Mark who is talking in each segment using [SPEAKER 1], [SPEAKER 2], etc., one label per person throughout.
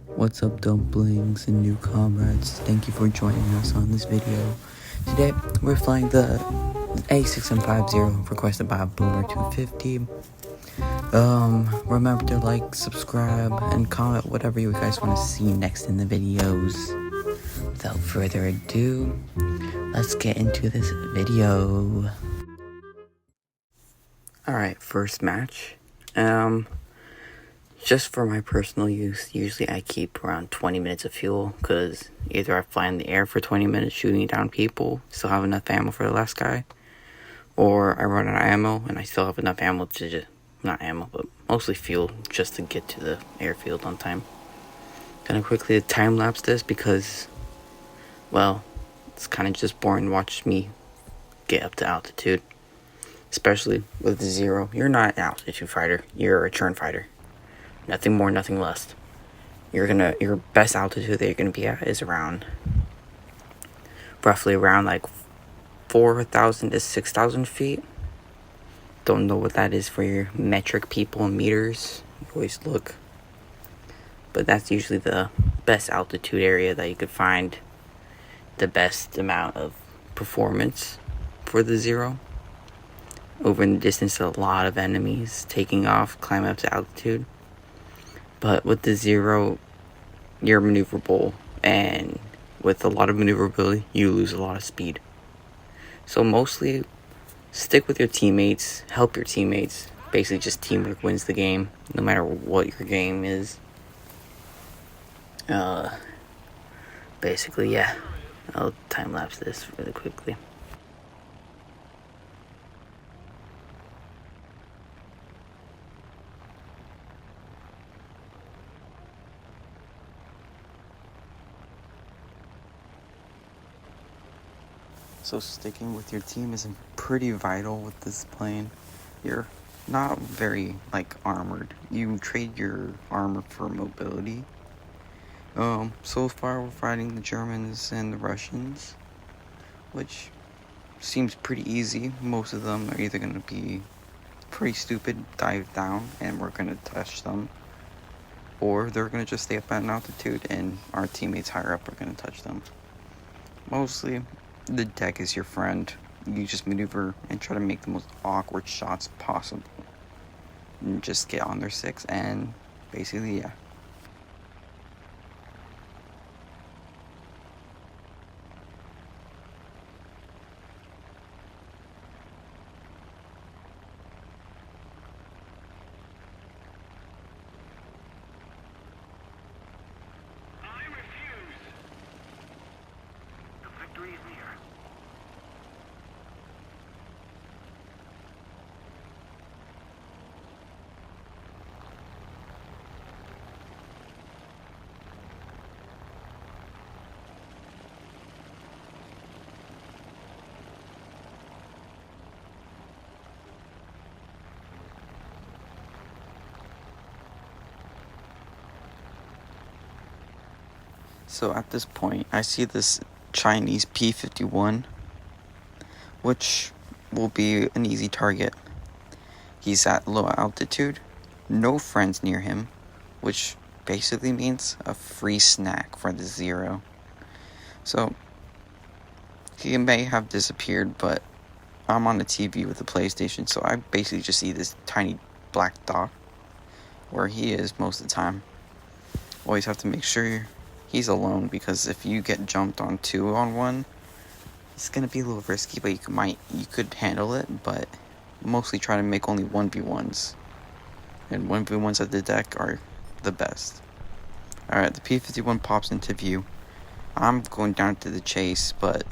[SPEAKER 1] What's up, dumplings and new comrades? Thank you for joining us on this video. Today we're flying the A6M5 requested by Boomer250. Remember to like, subscribe, and comment whatever you guys want to see next in the videos. Without further ado, let's get into this video. Alright, first match. Just for my personal use, usually I keep around 20 minutes of fuel, because either I fly in the air for 20 minutes shooting down people, still have enough ammo for the last guy, or I run out of ammo and I still have enough ammo to just, not ammo, but mostly fuel, just to get to the airfield on time. Gonna quickly time-lapse this because, well, it's kind of just boring to watch me get up to altitude. Especially with the Zero. You're not an altitude fighter, you're a churn fighter. Nothing more, nothing less. Your best altitude that you're gonna be at is roughly around like 4,000 to 6,000 feet. Don't know what that is for your metric people and meters. You always look. But that's usually the best altitude area that you could find the best amount of performance for the Zero. Over in the distance, a lot of enemies taking off, climbing up to altitude. But with the Zero, you're maneuverable, and with a lot of maneuverability, you lose a lot of speed. So mostly, stick with your teammates, help your teammates. Basically, just teamwork wins the game, no matter what your game is. Basically, yeah. I'll time-lapse this really quickly. So sticking with your team is pretty vital with this plane. You're not very, armored. You trade your armor for mobility. So far we're fighting the Germans and the Russians, which seems pretty easy. Most of them are either going to be pretty stupid, dive down, and we're going to touch them, or they're going to just stay up at an altitude and our teammates higher up are going to touch them. Mostly, the deck is your friend. You just maneuver and try to make the most awkward shots possible. And just get on their six and basically, yeah. So at this point, I see this Chinese P-51, which will be an easy target. He's at low altitude, no friends near him, which basically means a free snack for the Zero. So he may have disappeared, but I'm on the TV with the PlayStation, so I basically just see this tiny black dot where he is most of the time. Always have to make sure he's alone, because if you get jumped on 2-on-1, it's gonna be a little risky, but you could handle it, but mostly try to make only 1v1s. And 1v1s at the deck are the best. Alright, the P-51 pops into view. I'm going down to the chase, but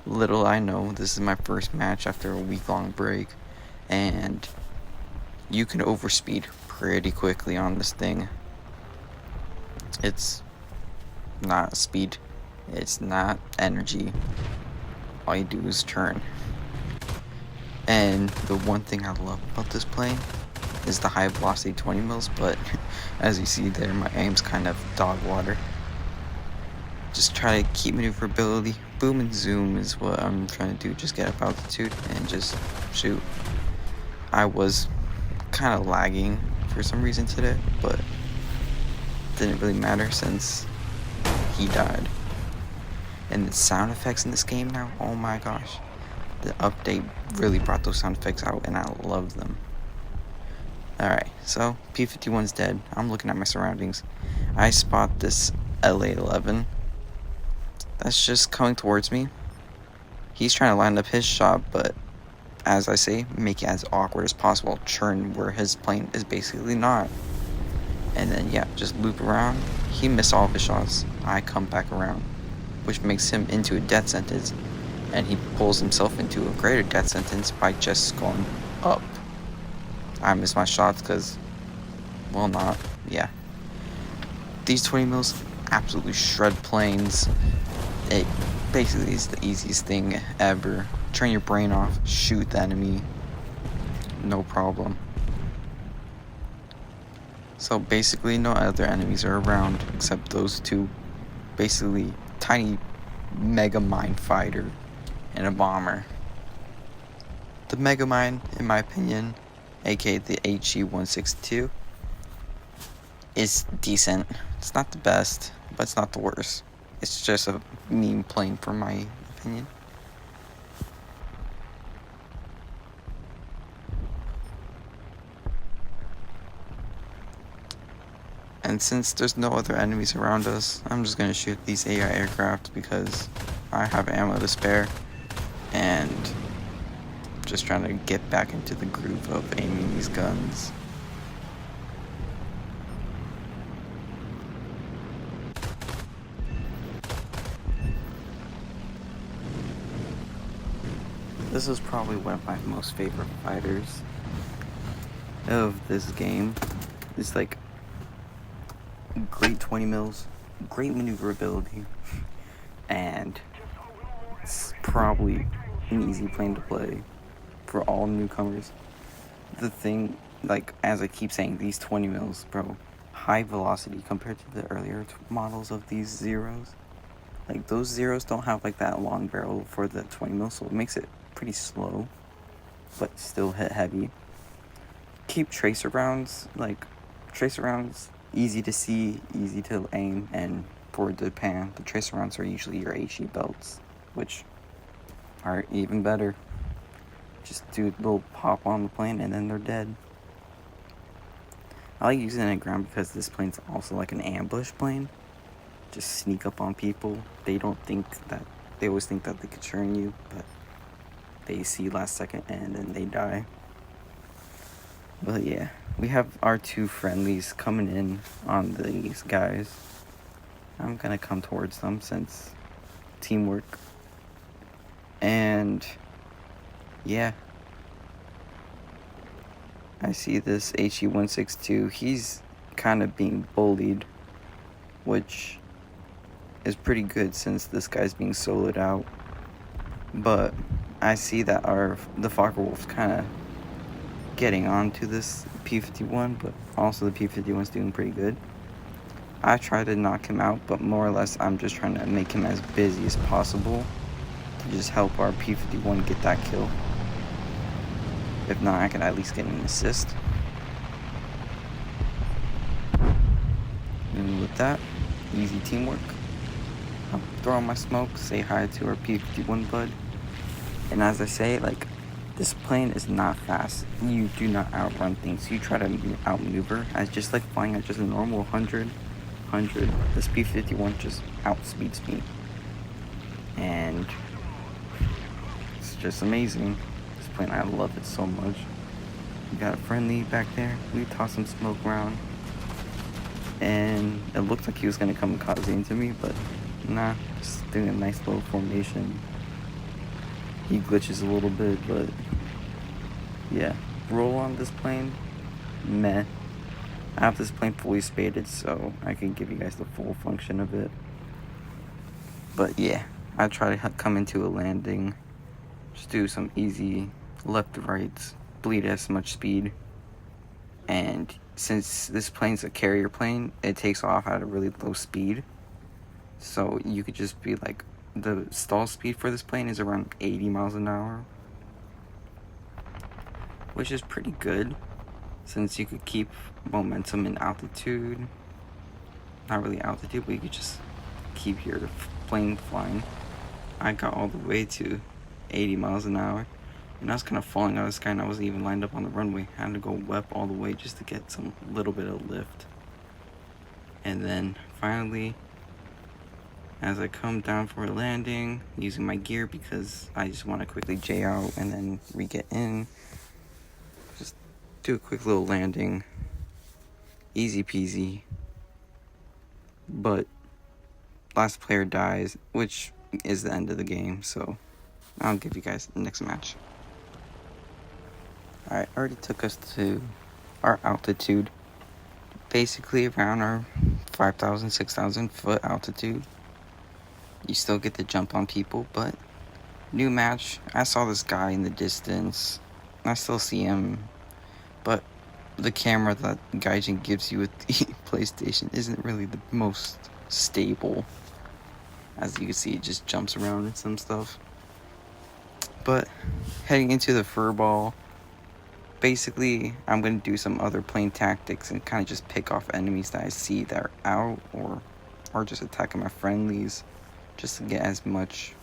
[SPEAKER 1] little I know, this is my first match after a week-long break, and you can overspeed pretty quickly on this thing. It's not speed, it's not energy. All you do is turn. And the one thing I love about this plane is the high velocity 20 mils, but as you see there, my aim's kind of dog water. Just try to keep maneuverability. Boom and zoom is what I'm trying to do. Just get up altitude and just shoot. I was kind of lagging for some reason today, but didn't really matter since he died. And the sound effects in this game now, oh my gosh. The update really brought those sound effects out, and I love them. Alright, so P-51's dead. I'm looking at my surroundings. I spot this LA-11 that's just coming towards me. He's trying to line up his shot, but as I say, make it as awkward as possible. Churn where his plane is basically not. And then, yeah, just loop around. He missed all of his shots. I come back around, which makes him into a death sentence. And he pulls himself into a greater death sentence by just going up. I missed my shots because, well, not, yeah. These 20 mils absolutely shred planes. It basically is the easiest thing ever. Turn your brain off, shoot the enemy, no problem. So basically no other enemies are around except those two. Basically tiny mega mine fighter and a bomber. The mega mine, in my opinion, aka the HE-162, is decent. It's not the best, but it's not the worst. It's just a meme plane for my opinion. And since there's no other enemies around us, I'm just gonna shoot these AI aircraft because I have ammo to spare, and just trying to get back into the groove of aiming these guns. This is probably one of my most favorite fighters of this game. It's like great 20 mils, great maneuverability, and it's probably an easy plane to play for all newcomers. The thing, like, as I keep saying, these 20 mils, bro, high velocity compared to the earlier models of these Zeros. Like, those Zeros don't have like that long barrel for the 20 mil, so it makes it pretty slow, but still hit heavy. Keep tracer rounds, easy to see, easy to aim, and for the pan, the tracer rounds are usually your HE belts, which are even better. Just do a little pop on the plane and then they're dead. I like using it at ground because this plane's also like an ambush plane. Just sneak up on people. They always think that they could churn you, but they see last second and then they die. But yeah, we have our two friendlies coming in on these guys. I'm gonna come towards them since teamwork. And yeah, I see this HE-162. He's kind of being bullied, which is pretty good since this guy's being soloed out. But I see that the Fokker Wolf's kind of getting on to this P-51, but also the P-51's doing pretty good. I try to knock him out, but more or less I'm just trying to make him as busy as possible to just help our P-51 get that kill. If not, I can at least get an assist. And with that, easy teamwork. I'll throw on my smoke, say hi to our P-51 bud. And as I say, like, this plane is not fast. You do not outrun things. You try to outmaneuver as just like flying at just a normal 100. This P-51 just outspeeds me. And it's just amazing. This plane, I love it so much. We got a friendly back there. We toss some smoke around. And it looked like he was going to come kamikaze into me, but nah, just doing a nice little formation. He glitches a little bit, but yeah. Roll on this plane, meh. I have this plane fully spaded, so I can give you guys the full function of it. But yeah, I try to come into a landing, just do some easy left to rights, bleed as much speed. And since this plane's a carrier plane, it takes off at a really low speed. So you could just be like, the stall speed for this plane is around 80 miles an hour, which is pretty good since you could keep momentum in altitude. not really altitude, but you could just keep your plane flying. I got all the way to 80 miles an hour, and I was kind of falling out of the sky, and I wasn't even lined up on the runway. I had to go up all the way just to get some little bit of lift. And then finally, as I come down for a landing, using my gear because I just want to quickly J out and then re-get in. Just do a quick little landing. Easy peasy. But last player dies, which is the end of the game, so I'll give you guys the next match. Alright, already took us to our altitude. Basically around our 5,000, 6,000 foot altitude. You still get to jump on people, but new match. I saw this guy in the distance. I still see him, but the camera that Gaijin gives you with the PlayStation isn't really the most stable. As you can see, it just jumps around and some stuff. But heading into the furball, basically I'm going to do some other plane tactics and kind of just pick off enemies that I see that are out, or just attacking my friendlies, just to get as much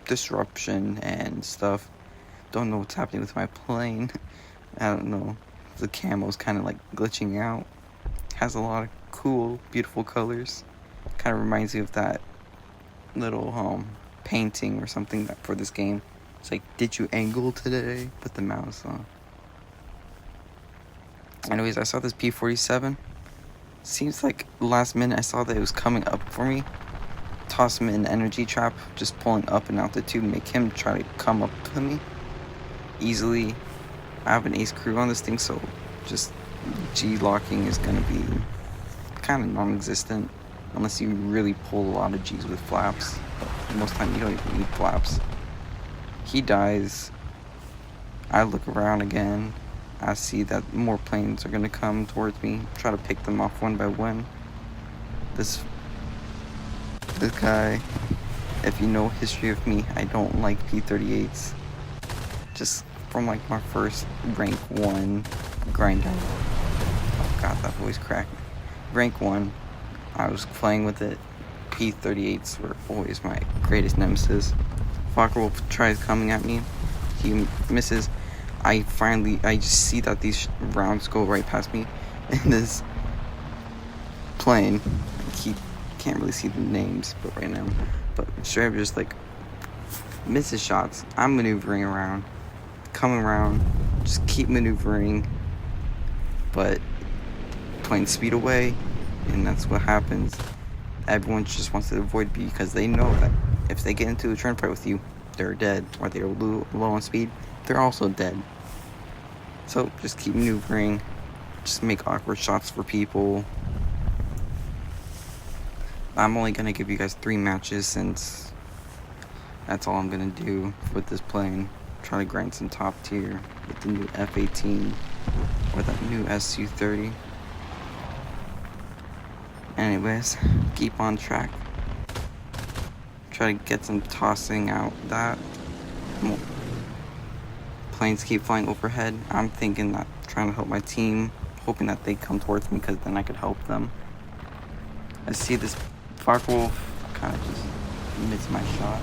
[SPEAKER 1] disruption and stuff. Don't know what's happening with my plane. I don't know. The camo's kind of like glitching out. Has a lot of cool, beautiful colors. Kind of reminds me of that little painting or something that for this game. It's like, did you angle today? Put the mouse on. Anyways, I saw this P-47. Seems like last minute I saw that it was coming up for me. Toss him in an energy trap, just pulling up in altitude, make him try to come up to me easily. I have an ace crew on this thing, so just G-locking is going to be kind of non-existent unless you really pull a lot of G's with flaps. But most of the time you don't even need flaps. He dies. I look around again. I see that more planes are going to come towards me. Try to pick them off one by one. This guy, if you know history of me, I don't like P-38s. Just from like my first rank 1 grinder. Oh god, that voice cracked. Rank 1, I was playing with it. P-38s were always my greatest nemesis. Focke-Wulf tries coming at me. He misses. I just see that these rounds go right past me. And this plane, he can't really see the names but right now. But straight up just like misses shots. I'm maneuvering around. Coming around. Just keep maneuvering. But plane speed away. And that's what happens. Everyone just wants to avoid me because they know that if they get into a turn fight with you, they're dead. Or they're low on speed, they're also dead. So just keep maneuvering. Just make awkward shots for people. I'm only going to give you guys 3 matches since that's all I'm going to do with this plane. Try to grind some top tier with the new F-18 or that new SU-30. Anyways, keep on track. Try to get some tossing out that. Planes keep flying overhead. I'm thinking that trying to help my team, hoping that they come towards me because then I could help them. I see this Focke-Wulf kind of just missed my shot.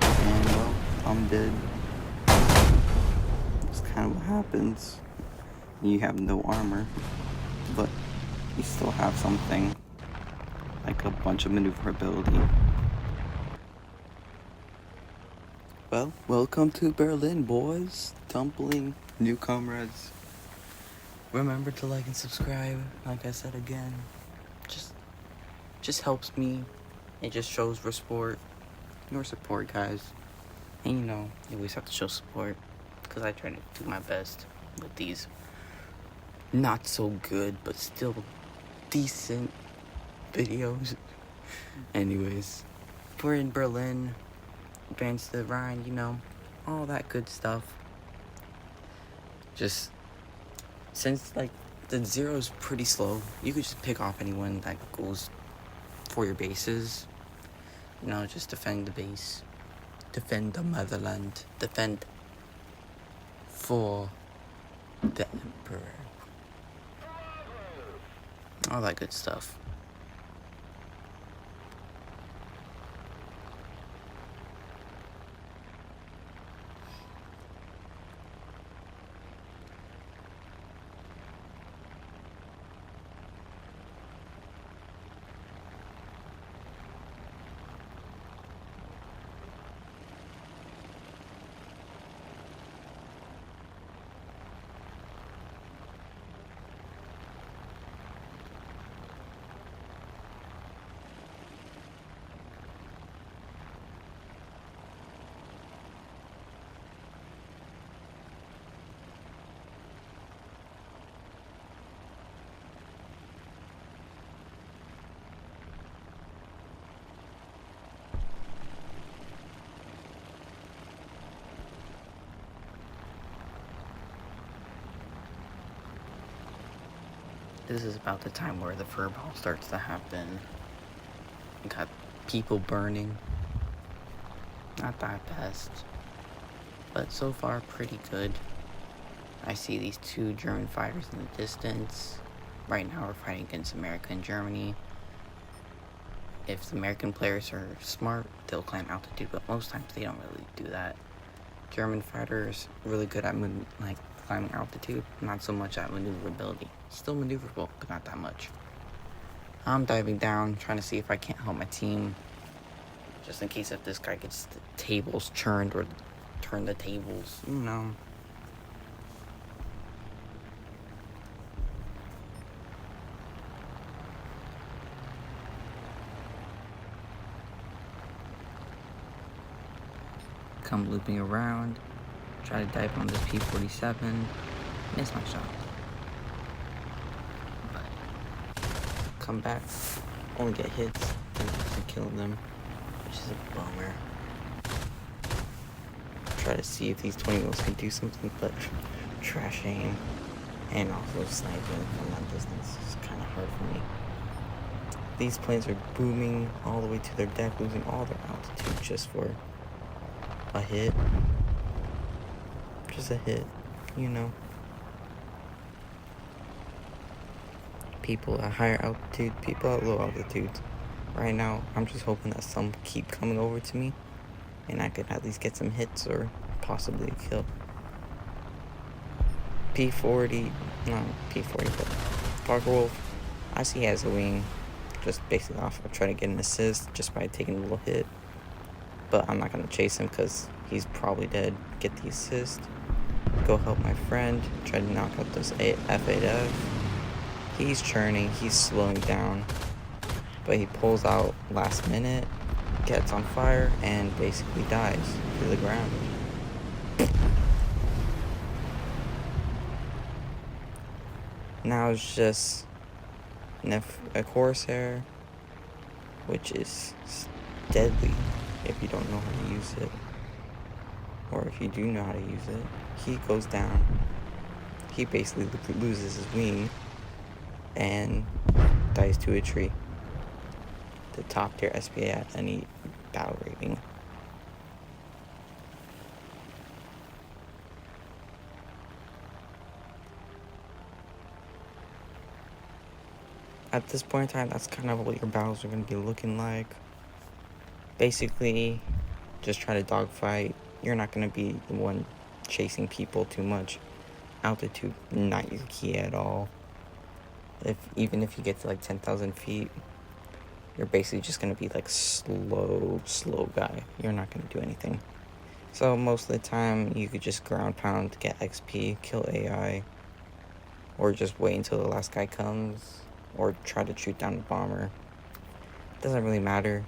[SPEAKER 1] And well, I'm dead. That's kind of what happens. You have no armor, but you still have something like a bunch of maneuverability. Well, welcome to Berlin, boys. Tumbling, new comrades. Remember to like and subscribe. Like I said again, just helps me. It just shows your support, guys. And you know, you always have to show support because I try to do my best with these not so good but still decent videos. Anyways, we're in Berlin. Advance to the Rhine, you know, all that good stuff. Just since like the zero's pretty slow, you could just pick off anyone that goes for your bases. You know, just defend the base, defend the motherland, defend for the emperor, all that good stuff. This is about the time where the furball starts to happen. You got people burning. Not that best, but so far pretty good. I see these two German fighters in the distance. Right now we're fighting against America and Germany. If the American players are smart, they'll climb altitude, but most times they don't really do that. German fighters really good at climbing altitude, not so much at maneuverability. Still maneuverable, but not that much. I'm diving down, trying to see if I can't help my team, just in case if this guy gets the tables churned or turn the tables, you know. Come looping around, try to dive on this P-47, miss my shot. But come back, only get hits and kill them, which is a bummer. Try to see if these 20 mils can do something, but trash aim and also sniping from that distance is kind of hard for me. These planes are booming all the way to their deck, losing all their altitude just for a hit. Just a hit, you know. People at higher altitude, people at low altitudes. Right now, I'm just hoping that some keep coming over to me and I could at least get some hits or possibly a kill. P40, but Focke-Wulf, I see he has a wing. Just basically off of trying to get an assist just by taking a little hit. But I'm not going to chase him because he's probably dead. Get the assist. Go help my friend. Try to knock out this F8F. He's churning. He's slowing down. But he pulls out last minute. Gets on fire. And basically dies to the ground. Now it's just a Corsair. Which is deadly if you don't know how to use it. Or if you do know how to use it, he goes down. He basically loses his wing and dies to a tree. The top tier SPA at any battle rating. At this point in time, that's kind of what your battles are going to be looking like. Basically, just try to dogfight. You're not going to be the one chasing people too much. Altitude, not your key at all. Even if you get to like 10,000 feet, you're basically just going to be like slow guy. You're not going to do anything. So most of the time, you could just ground pound to get XP, kill AI, or just wait until the last guy comes, or try to shoot down the bomber. Doesn't really matter.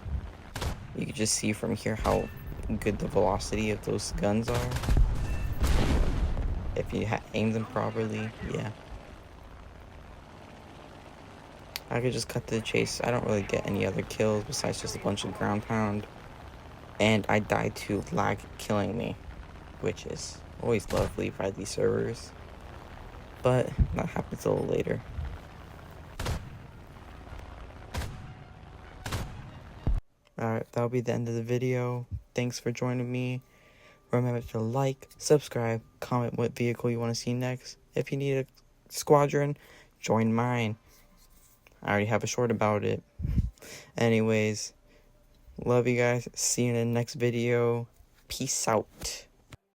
[SPEAKER 1] You can just see from here how good the velocity of those guns are. If you aim them properly, yeah. I could just cut to the chase. I don't really get any other kills besides just a bunch of ground pound. And I died to lag killing me, which is always lovely by these servers. But that happens a little later. Alright, that'll be the end of the video. Thanks for joining me. Remember to like, subscribe, comment what vehicle you want to see next. If you need a squadron, join mine. I already have a short about it. Anyways, love you guys. See you in the next video. Peace out.